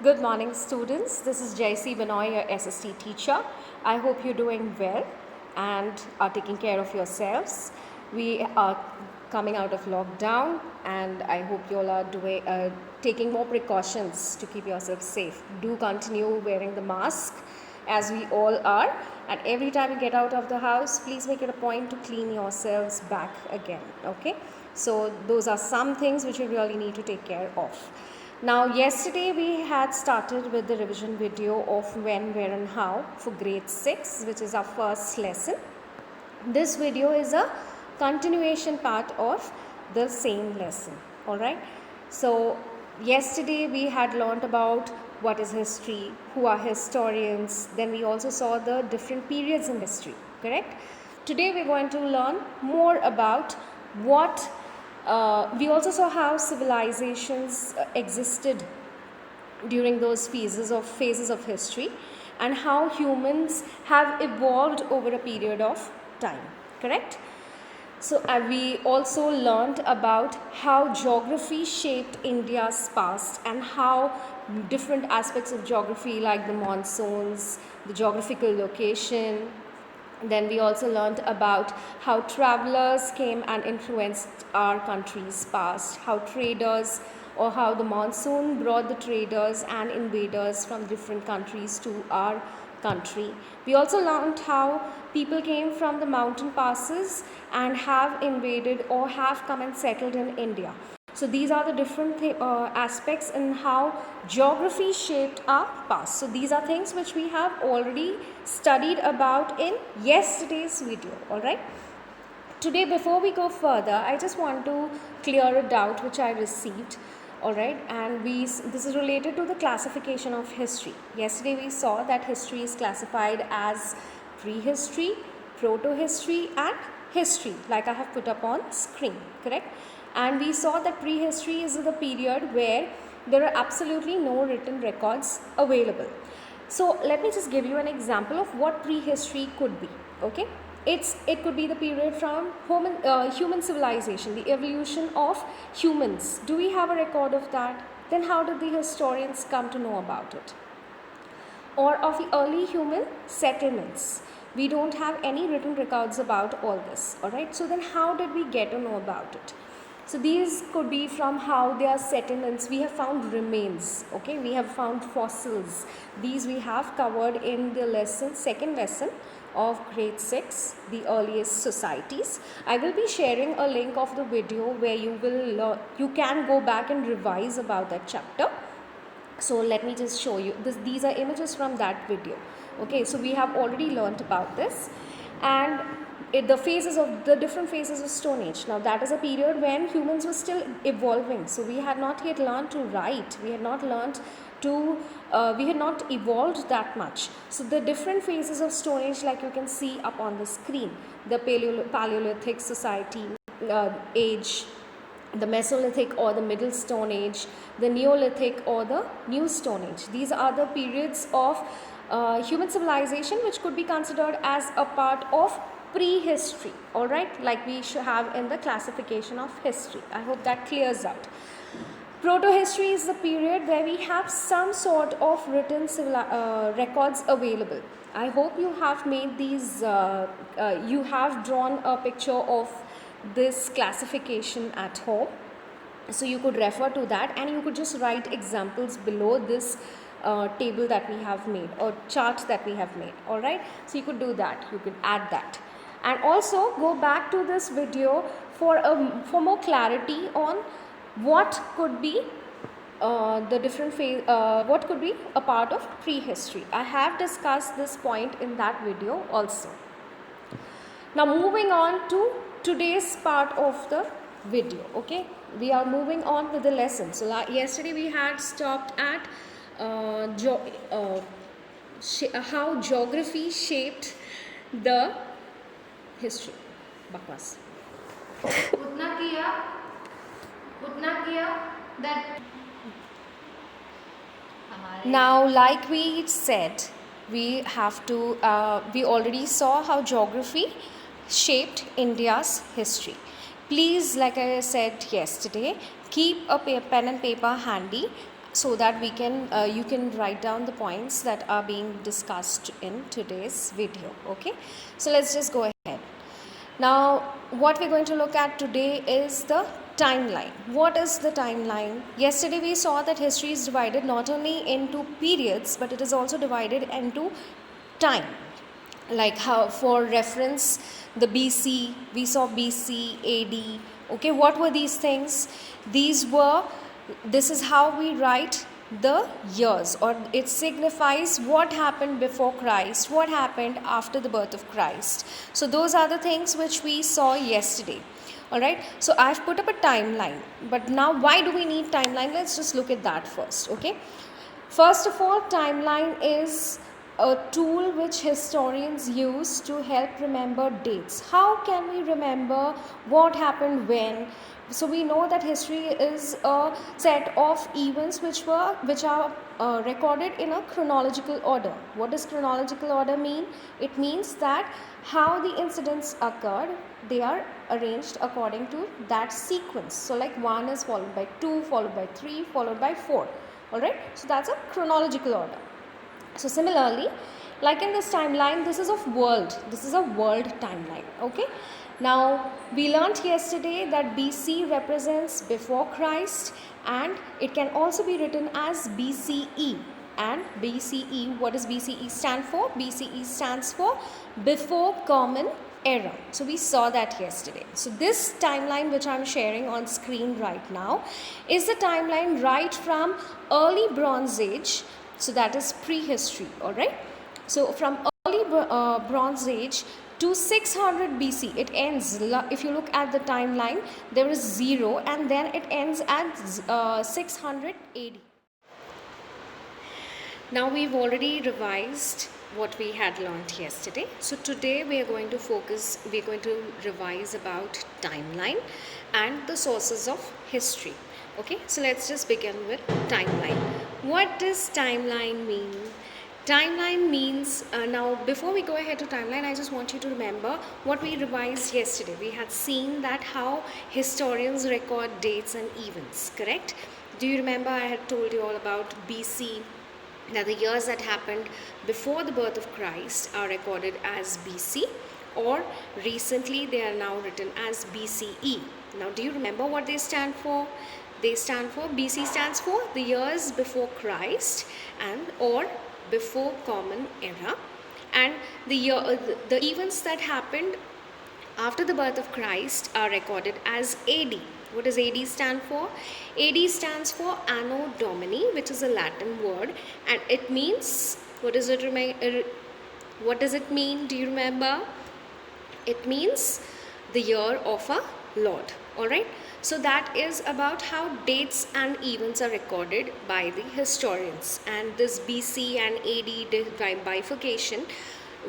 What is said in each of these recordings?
Good morning, students. This is JC Benoy, your SST teacher. I hope you're doing well and are taking care of yourselves. We are coming out of lockdown, and I hope you all are taking more precautions to keep yourselves safe. Do continue wearing the mask, as we all are. And every time you get out of the house, please make it a point to clean yourselves back again. Okay? So those are some things which you really need to take care of. Now, yesterday we had started with the revision video of when, where and how for grade 6, which is our first lesson. This video is a continuation part of the same lesson. Alright. So, yesterday we had learnt about what is history, who are historians, then we also saw the different periods in history, correct? Today we are going to learn more about what we also saw how civilizations existed during those phases of history, and how humans have evolved over a period of time, correct? So we also learned about how geography shaped India's past, and how different aspects of geography like the monsoons, the geographical location. Then we also learned about how travelers came and influenced our country's past, how traders, or how the monsoon brought the traders and invaders from different countries to our country. We also learned how people came from the mountain passes and have invaded or have come and settled in India. So these are the different aspects in how geography shaped our past. So these are things which we have already studied about in yesterday's video. Alright. Today, before we go further, I just want to clear a doubt which I received. Alright, and this is related to the classification of history. Yesterday we saw that history is classified as prehistory, proto-history and history, like I have put up on screen, correct? And we saw that prehistory is the period where there are absolutely no written records available. So let me just give you an example of what prehistory could be, okay? It could be the period from human civilization, the evolution of humans. Do we have a record of that? Then how did the historians come to know about it? Or of the early human settlements. We don't have any written records about all this, alright? So then how did we get to know about it? So these could be from how their settlements, we have found remains, okay? We have found fossils. These we have covered in the second lesson of grade 6, the earliest societies. I will be sharing a link of the video where you can go back and revise about that chapter. So let me just show you these are images from that video. Okay, so we have already learnt about this, and the different phases of Stone Age. Now that is a period when humans were still evolving, so we had not yet learned to write, we had not evolved that much. So the different phases of Stone Age, like you can see up on the screen, the Paleolithic society age, the Mesolithic or the Middle Stone Age, the Neolithic or the New Stone Age. These are the periods of human civilization which could be considered as a part of prehistory, alright, like we should have in the classification of history. I hope that clears out. Proto-history is the period where we have some sort of written records available. I hope you have made these, you have drawn a picture of this classification at home. So you could refer to that, and you could just write examples below this table that we have made, or chart that we have made, alright. So you could do that, you could add that. And also go back to this video for more clarity on what could be the different phase, what could be a part of prehistory. I have discussed this point in that video also. Now moving on to today's part of the video, okay. We are moving on with the lesson. So yesterday we had stopped at how geography shaped the history. Bakwas. उतना किया that Now, like we said, we already saw how geography shaped India's history. Please, like I said yesterday, keep a pen and paper handy so that we can you can write down the points that are being discussed in today's video. Okay, so let's just go ahead. Now, what we're going to look at today is the timeline. What is the timeline? Yesterday we saw that history is divided not only into periods, but it is also divided into time. Like how, for reference, the BC, we saw BC, AD. Okay, what were these things? This is how we write the years, or it signifies what happened before Christ, what happened after the birth of Christ. So those are the things which we saw yesterday. Alright, so I've put up a timeline, but now why do we need timeline? Let's just look at that first. Okay, first of all, timeline is a tool which historians use to help remember dates. How can we remember what happened when? So we know that history is a set of events which are recorded in a chronological order. What does chronological order mean? It means that how the incidents occurred, they are arranged according to that sequence. So like 1 is followed by 2, followed by 3, followed by 4. Alright, so that's a chronological order. So similarly, like in this timeline, this is a world timeline. Okay, now we learnt yesterday that BC represents before Christ, and it can also be written as BCE. And BCE, what does BCE stand for? BCE stands for before common era. So we saw that yesterday. So this timeline which I'm sharing on screen right now is the timeline right from early Bronze Age, so that is prehistory. Alright, so from early Bronze Age to 600 BC, it ends, if you look at the timeline, there is 0 and then it ends at 600 AD. Now we've already revised what we had learned yesterday. So today we are going to revise about timeline and the sources of history. Okay, so let's just begin with timeline. What does timeline mean? Timeline means, now before we go ahead to timeline, I just want you to remember what we revised yesterday. We had seen that how historians record dates and events, correct? Do you remember I had told you all about BC? Now the years that happened before the birth of Christ are recorded as BC, or recently they are now written as BCE. Now do you remember what they stand for? They stand for, BC stands for the years before Christ and or before common era, and the events that happened after the birth of Christ are recorded as AD. What does AD stand for? AD stands for Anno Domini, which is a Latin word, and it means, what does it mean? Do you remember? It means the year of a Lord. Alright, so that is about how dates and events are recorded by the historians, and this BC and AD bifurcation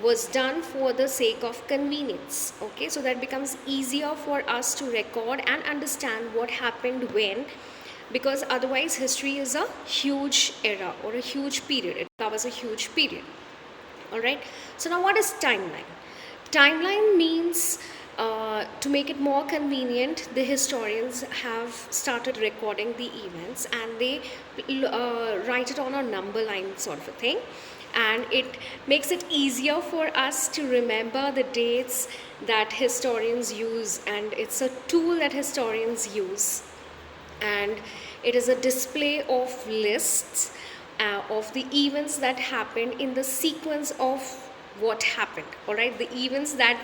was done for the sake of convenience. Okay, so that becomes easier for us to record and understand what happened when, because otherwise history is a huge era or a huge period. It covers a huge period. Alright, so now what is timeline? Timeline means, to make it more convenient, the historians have started recording the events and they write it on a number line sort of a thing, and it makes it easier for us to remember the dates that historians use, and it's a tool that historians use, and it is a display of lists of the events that happened in the sequence of what happened. All right, the events that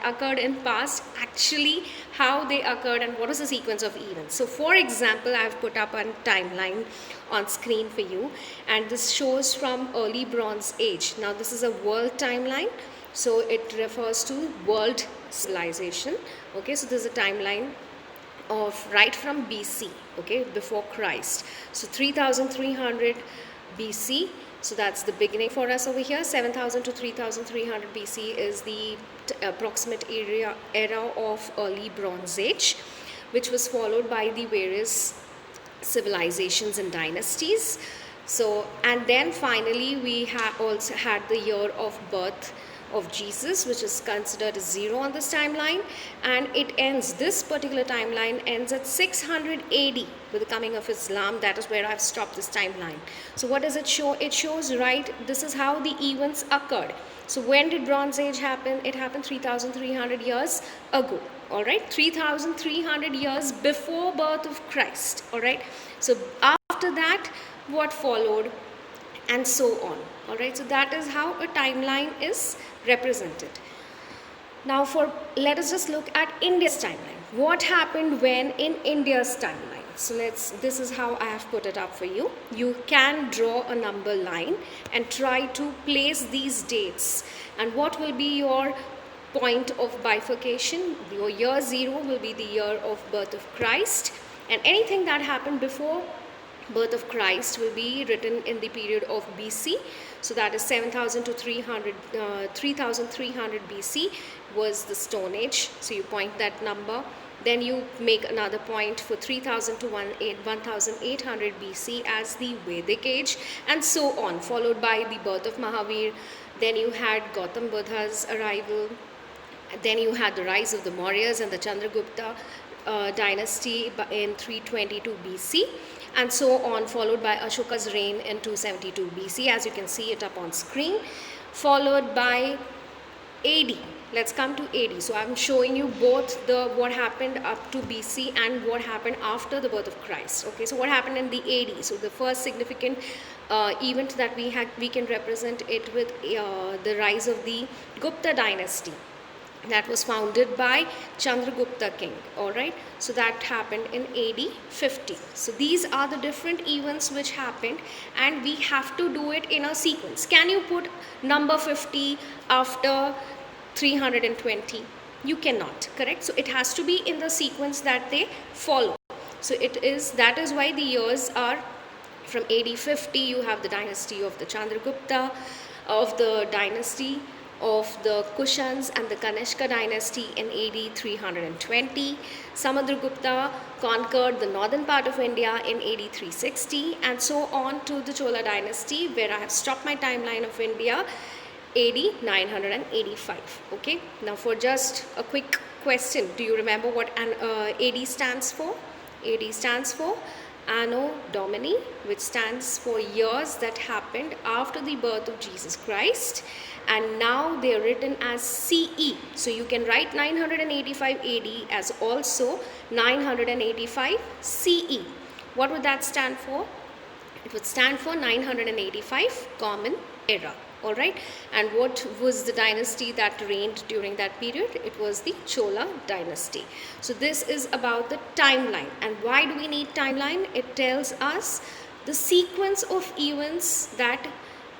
occurred in past, actually how they occurred and what was the sequence of events. So for example, I've put up a timeline on screen for you, and this shows from early Bronze Age. Now this is a world timeline, so it refers to world civilization. Okay, so this is a timeline of right from BC, okay, before Christ. So 3300 BC, so that's the beginning for us over here. 7000 to 3300 BC is the approximate era of early Bronze Age, which was followed by the various civilizations and dynasties. So, and then finally we also had the year of birth of Jesus, which is considered as 0 on this timeline, and it ends, this particular timeline ends at 600 AD with the coming of Islam. That is where I've stopped this timeline. So what does it show? It shows, right, this is how the events occurred. So when did Bronze Age happen? It happened 3,300 years ago. All right, 3,300 years before birth of Christ. All right, so after that, what followed, and so on. All right, so that is how a timeline is represented. Now let us just look at India's timeline. What happened when in India's timeline? So this is how I have put it up for you. You can draw a number line and try to place these dates. And what will be your point of bifurcation? Your year 0 will be the year of birth of Christ, and anything that happened before birth of Christ will be written in the period of BC. So that is 7,000 to 3,300 BC was the Stone Age. So you point that number. Then you make another point for 3,000 to 1,800 BC as the Vedic age, and so on, followed by the birth of Mahavir. Then you had Gautam Buddha's arrival. Then you had the rise of the Mauryas and the Chandragupta dynasty in 322 BC, and so on, followed by Ashoka's reign in 272 BC, as you can see it up on screen, followed by AD. Let's come to AD. So I'm showing you both what happened up to BC and what happened after the birth of Christ. Okay, so what happened in the AD? So the first significant event that we can represent it with the rise of the Gupta dynasty, that was founded by Chandragupta king. All right, so that happened in AD 50. So these are the different events which happened, and we have to do it in a sequence. Can you put number 50 after 320? You cannot, correct? So it has to be in the sequence that they follow. So that is why the years are from AD 50. You have the dynasty of the Chandragupta, of the dynasty of the Kushans and the Kanishka dynasty in AD 320. Samudragupta conquered the northern part of India in AD 360, and so on to the Chola dynasty, where I have stopped my timeline of India, AD 985. Okay, now for just a quick question, do you remember what AD stands for? AD stands for Anno Domini, which stands for years that happened after the birth of Jesus Christ, and now they are written as CE. So you can write 985 AD as also 985 CE. What would that stand for? It would stand for 985 Common Era. All right, and what was the dynasty that reigned during that period? It was the Chola dynasty. So this is about the timeline. And why do we need timeline? It tells us the sequence of events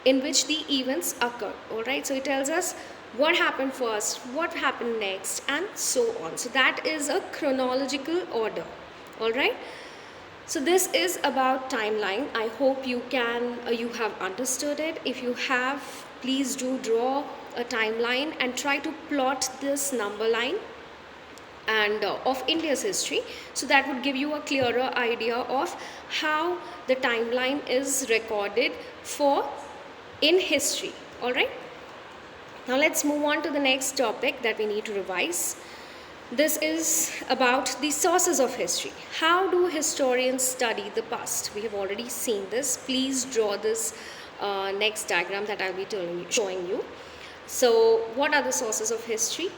in which the events occur. All right, so it tells us what happened first, what happened next, and so on. So that is a chronological order. All right, so this is about timeline. I hope you have understood it. If you have, please do draw a timeline and try to plot this number line and of India's history. So that would give you a clearer idea of how the timeline is recorded in history. All right. Now let's move on to the next topic that we need to revise. This is about the sources of history. How do historians study the past? We have already seen this. Please draw this next diagram that I'll be showing you. So what are the sources of history,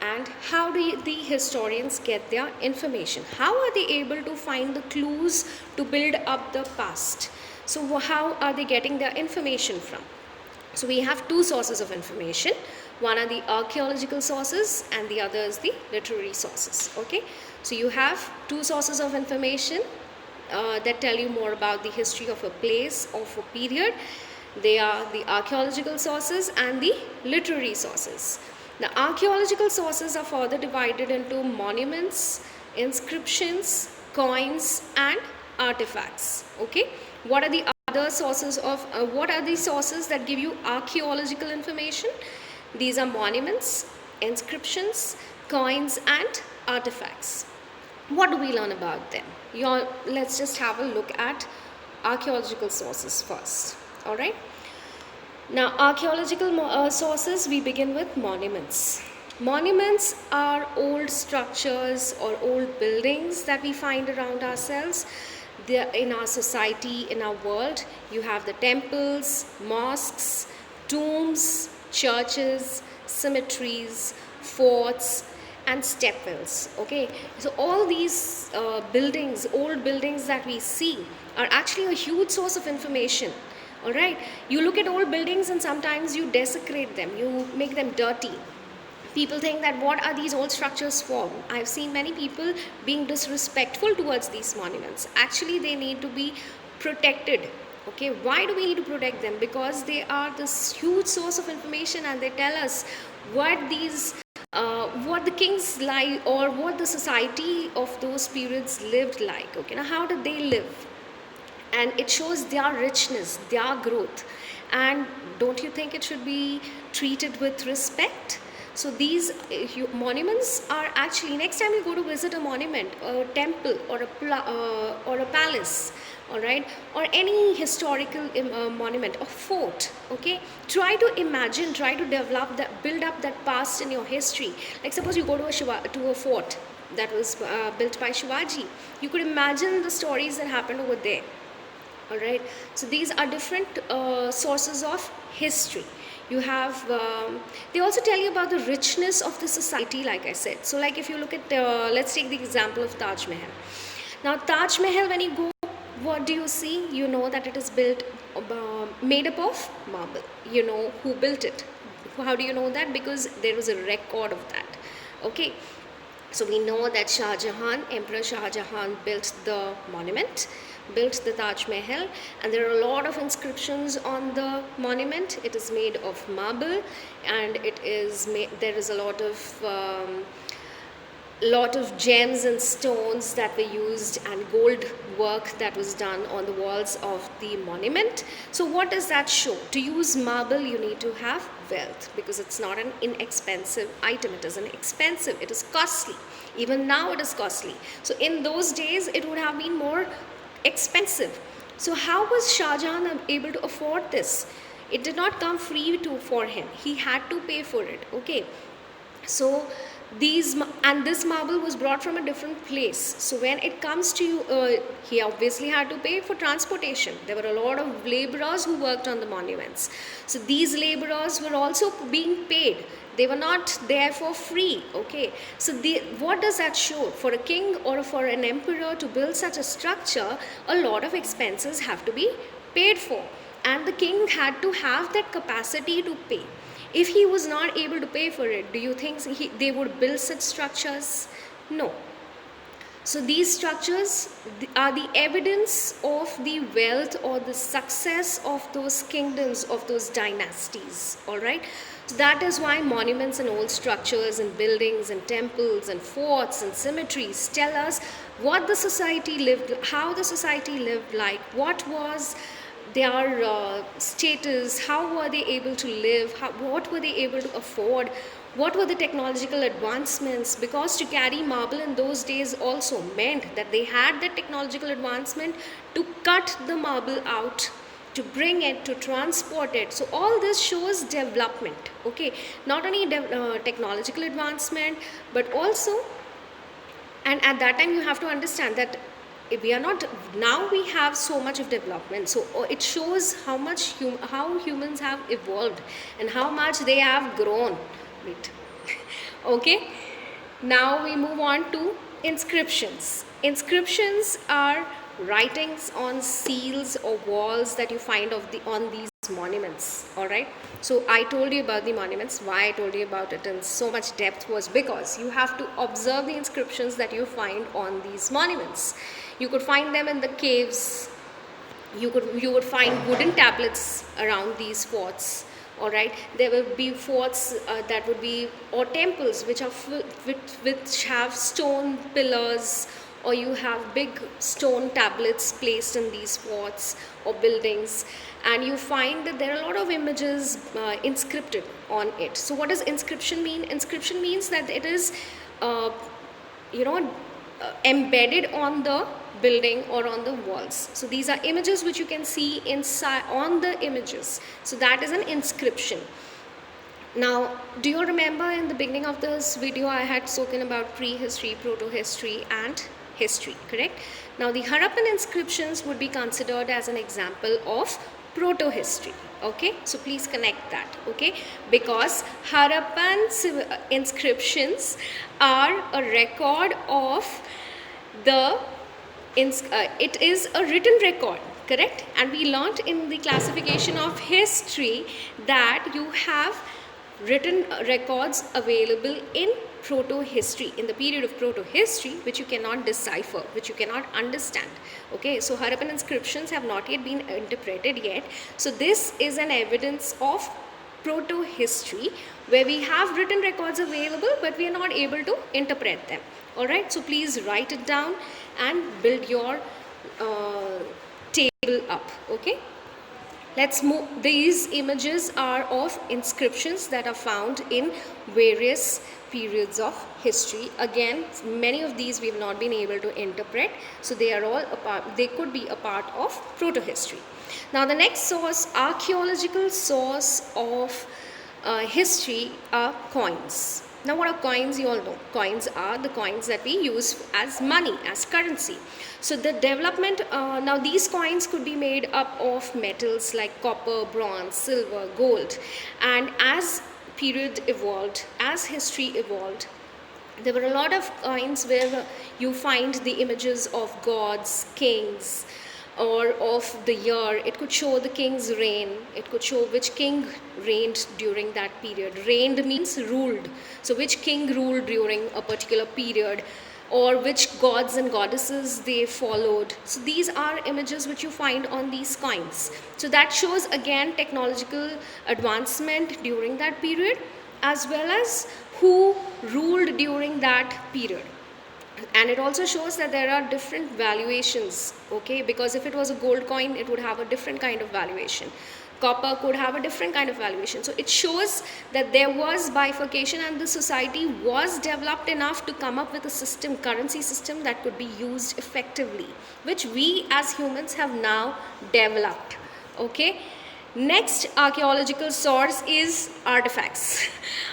and how do the historians get their information? How are they able to find the clues to build up the past? So how are they getting their information from? So we have two sources of information. One are the archaeological sources and the other is the literary sources. Okay, so you have two sources of information that tell you more about the history of a place, of a period. They are the archaeological sources and the literary sources. The archaeological sources are further divided into monuments, inscriptions, coins, and artifacts. Okay, what are the other sources what are the sources that give you archaeological information? These are monuments, inscriptions, coins, and artifacts. What do we learn about them? Let's just have a look at archaeological sources first. All right. Now, archaeological sources, we begin with monuments. Monuments are old structures or old buildings that we find around ourselves. They're in our society, in our world. You have the temples, mosques, tombs, churches, cemeteries, forts, and stepwells. Okay, so all these buildings, old buildings that we see, are actually a huge source of information. All right, you look at old buildings and sometimes you desecrate them, you make them dirty. People think that what are these old structures for? I've seen many people being disrespectful towards these monuments. Actually, they need to be protected. Okay, why do we need to protect them? Because they are this huge source of information and they tell us what the kings like or what the society of those periods lived like. Okay, now how did they live? And it shows their richness, their growth. And don't you think it should be treated with respect? So these monuments are actually, next time you go to visit a monument, a temple, or a palace, all right, or any historical monument, a fort, okay, try to imagine, try to develop that, build up that past in your history. Like suppose you go to a fort that was built by Shivaji. You could imagine the stories that happened over there. All right, so these are different sources of history. You have they also tell you about the richness of the society, like I said. So like if you look at let's take the example of Taj Mahal. Now Taj Mahal, when you go, what do you see? You know that it is built made up of marble. You know who built it. How do you know that? Because there was a record of that. Okay, so we know that Shah Jahan, Emperor Shah Jahan, built the monument, built the Taj Mahal, and there are a lot of inscriptions on the monument. It is made of marble, and there is a lot of gems and stones that were used, and gold work that was done on the walls of the monument. So what does that show? To use marble, you need to have wealth, because it's not an inexpensive item. It is an expensive, it is costly. Even now it is costly. So in those days it would have been more expensive. So how was Shah Jahan able to afford this? It did not come free for him. He had to pay for it. Okay, so this marble was brought from a different place. So when it comes to you, he obviously had to pay for transportation. There were a lot of laborers who worked on the monuments. So these laborers were also being paid. They were not there for free. Okay, so what does that show? For a king or for an emperor to build such a structure, a lot of expenses have to be paid for, and the king had to have that capacity to pay. If he was not able to pay for it, do you think they would build such structures? No. So these structures are the evidence of the wealth or the success of those kingdoms, of those dynasties. All right. So that is why monuments and old structures and buildings and temples and forts and cemeteries tell us what the society lived, how the society lived like, what was their status, how were they able to live, what were they able to afford, what were the technological advancements, because to carry marble in those days also meant that they had the technological advancement to cut the marble out, to bring it, to transport it. So all this shows development. Okay, not only technological advancement, but also, and at that time you have to understand that if we are not, now we have so much of development, so it shows how much how humans have evolved and how much they have grown. Wait. Okay, now we move on to inscriptions. Inscriptions are writings on seals or walls that you find on these monuments. All right, so I told you about the monuments. Why I told you about it in so much depth was because you have to observe the inscriptions that you find on these monuments. You could find them in the caves. You would find wooden tablets around these forts. All right, there will be forts that would be, or temples which are which have stone pillars, or you have big stone tablets placed in these forts or buildings, and you find that there are a lot of images inscripted on it. So what does inscription mean? Inscription means that it is embedded on the building or on the walls. So these are images which you can see inside on the images. So that is an inscription. Now, do you remember in the beginning of this video I had spoken about prehistory, proto-history and history, correct? Now the Harappan inscriptions would be considered as an example of proto-history, okay? So please connect that, okay? Because Harappan inscriptions are a record of the, it is a written record, correct? And we learnt in the classification of history that you have written records available in proto-history, in the period of proto-history, which you cannot decipher, which you cannot understand. Okay, so Harappan inscriptions have not yet been interpreted yet. So this is an evidence of proto-history where we have written records available but we are not able to interpret them. Alright, so please write it down and build your table up. Okay. Let's move. These images are of inscriptions that are found in various periods of history. Again, many of these we have not been able to interpret, so they are all a part, they could be a part of proto-history. Now the next source, archaeological source of history, are coins. Now what are coins? You all know. Coins are the coins that we use as money, as currency. So the development, now these coins could be made up of metals like copper, bronze, silver, gold. And as period evolved, as history evolved, there were a lot of coins where you find the images of gods, kings, or of the year. It could show the king's reign. It could show which king reigned during that period. Reigned means ruled. So which king ruled during a particular period, or which gods and goddesses they followed. So these are images which you find on these coins. So that shows again technological advancement during that period, as well as who ruled during that period. And it also shows that there are different valuations, okay? Because if it was a gold coin, it would have a different kind of valuation. Copper could have a different kind of valuation. So it shows that there was bifurcation and the society was developed enough to come up with a system, currency system that could be used effectively, which we as humans have now developed, okay? Next archaeological source is artifacts.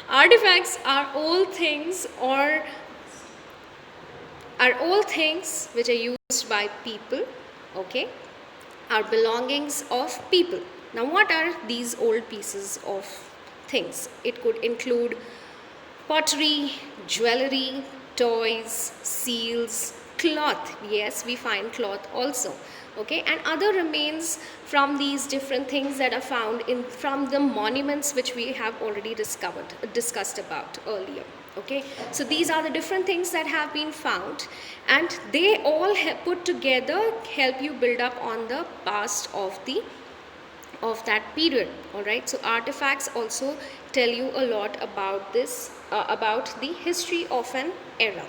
Artifacts are all things which are used by people, okay, are belongings of people. Now what are these old pieces of things? It could include pottery, jewelry, toys, seals, cloth. Yes, we find cloth also, okay, and other remains from these different things that are found in from the monuments which we have already discussed about earlier. Okay, so these are the different things that have been found, and they all put together help you build up on the past of that period. All right, so artifacts also tell you a lot about this, about the history of an era.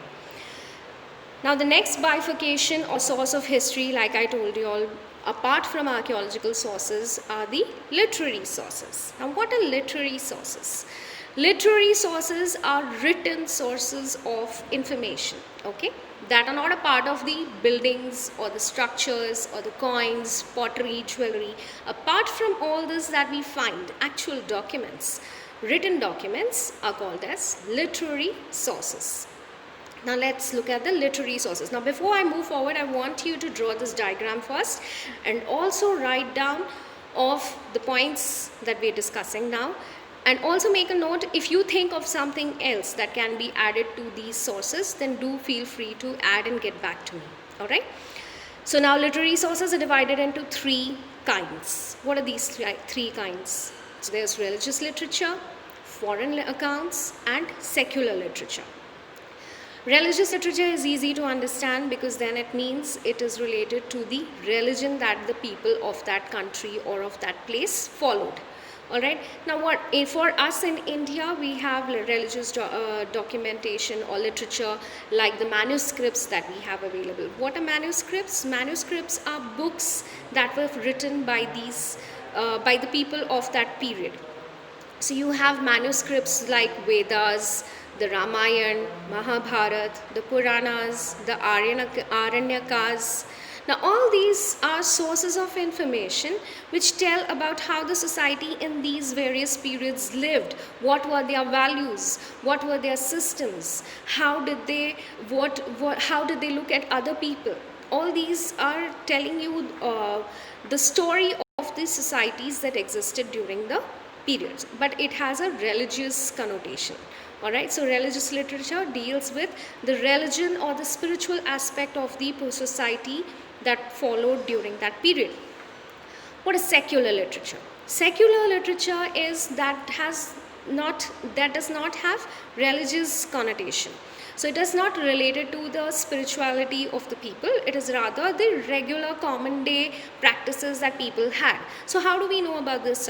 Now the next bifurcation or source of history, like I told you all, apart from archaeological sources, are the literary sources. Now what are literary sources? Literary sources are written sources of information, okay, that are not a part of the buildings or the structures or the coins, pottery, jewelry. Apart from all this that we find, actual documents, written documents are called as literary sources. Now let's look at the literary sources. Now before I move forward, I want you to draw this diagram first and also write down of the points that we are discussing now. And also make a note, if you think of something else that can be added to these sources, then do feel free to add and get back to me. Alright. So now literary sources are divided into three kinds. What are these three kinds? So there's religious literature, foreign accounts, and secular literature. Religious literature is easy to understand because then it means it is related to the religion that the people of that country or of that place followed. Alright, now what for us in India, we have religious documentation or literature like the manuscripts that we have available. What are manuscripts? Manuscripts are books that were written by the people of that period. So you have manuscripts like Vedas, the Ramayana, Mahabharata, the Puranas, the Aranyakas. Now all these are sources of information which tell about how the society in these various periods lived, what were their values, what were their systems, how did they look at other people. All these are telling you the story of the societies that existed during the periods, but it has a religious connotation. Alright, so religious literature deals with the religion or the spiritual aspect of the society that followed during that period. What is secular literature? Secular literature is that does not have religious connotation. So it is not related to the spirituality of the people. It is rather the regular common day practices that people had. So how do we know about this,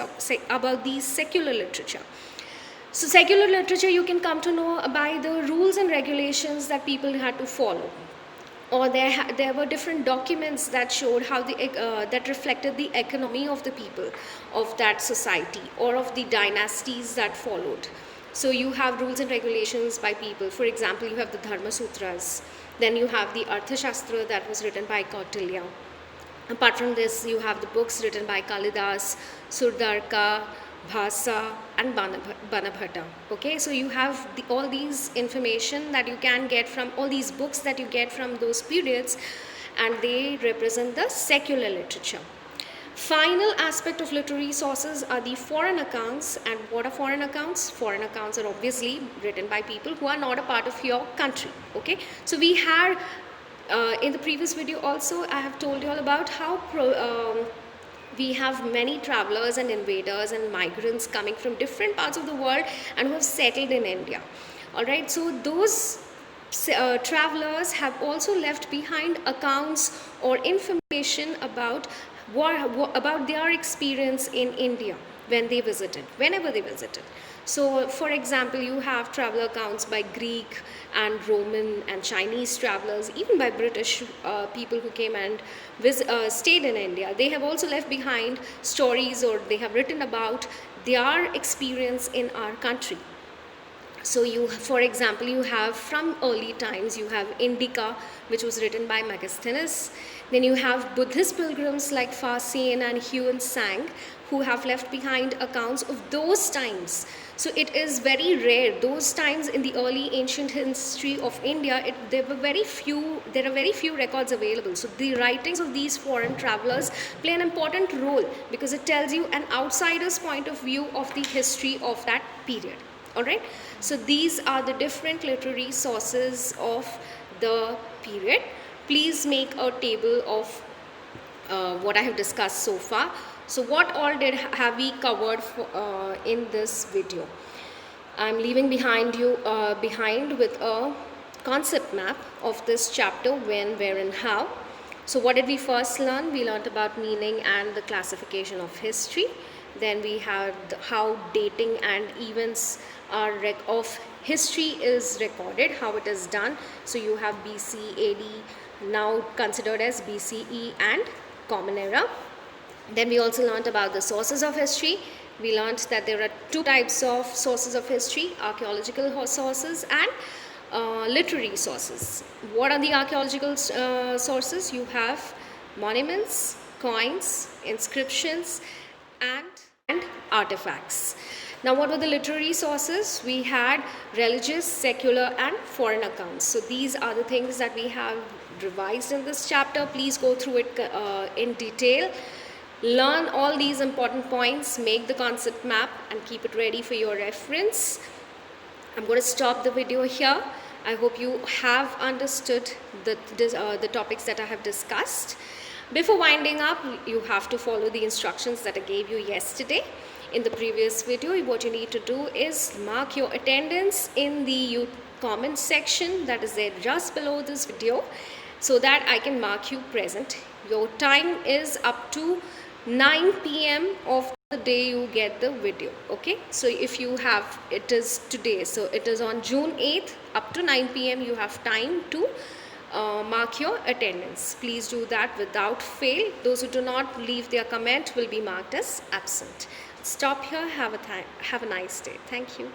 about these secular literature? So secular literature you can come to know by the rules and regulations that people had to follow, or there were different documents that showed how that reflected the economy of the people of that society or of the dynasties that followed. So you have rules and regulations by people. For example, you have the Dharma Sutras, then you have the Arthashastra that was written by Kautilya. Apart from this, you have the books written by Kalidas, Surdarka, Bhasa and Banabhatta. Okay, so you have all these information that you can get from all these books that you get from those periods, and they represent the secular literature. Final aspect of literary sources are the foreign accounts. And what are foreign accounts? Foreign accounts are obviously written by people who are not a part of your country. Okay, so we had in the previous video also I have told you all about how we have many travelers and invaders and migrants coming from different parts of the world and who have settled in India. Alright, so those travelers have also left behind accounts or information about their experience in India whenever they visited. So for example, you have travel accounts by Greek and Roman and Chinese travelers, even by British people who came and stayed in India. They have also left behind stories, or they have written about their experience in our country. So for example, you have from early times, you have Indica, which was written by Megasthenes. Then you have Buddhist pilgrims like Fa Sien and Huan Sang, who have left behind accounts of those times. So it is very rare. Those times in the early ancient history of India, there are very few records available. So the writings of these foreign travelers play an important role because it tells you an outsider's point of view of the history of that period. Alright, so these are the different literary sources of the period. Please make a table of what I have discussed so far. So what all have we covered in this video? I'm leaving behind with a concept map of this chapter: when, where and how. So what did we first learn? We learned about meaning and the classification of history. Then we had how dating and events of history is recorded, how it is done. So you have BC, AD, now considered as BCE and Common Era. Then we also learned about the sources of history. We learned that there are two types of sources of history: archaeological sources and literary sources. What are the archaeological sources? You have monuments, coins, inscriptions and artifacts. Now what were the literary sources? We had religious, secular and foreign accounts. So these are the things that we have revised in this chapter. Please go through it in detail. Learn all these important points, make the concept map and keep it ready for your reference. I'm going to stop the video here. I hope you have understood the topics that I have discussed. Before winding up, you have to follow the instructions that I gave you yesterday. In the previous video, what you need to do is mark your attendance in the comment section that is there just below this video, so that I can mark you present. Your time is up to 9 p.m. of the day you get the video. Okay, so if you have, it is today, so it is on June 8th, up to 9 p.m. you have time to mark your attendance. Please do that without fail. Those who do not leave their comment will be marked as absent. Stop here. Have a nice day. Thank you.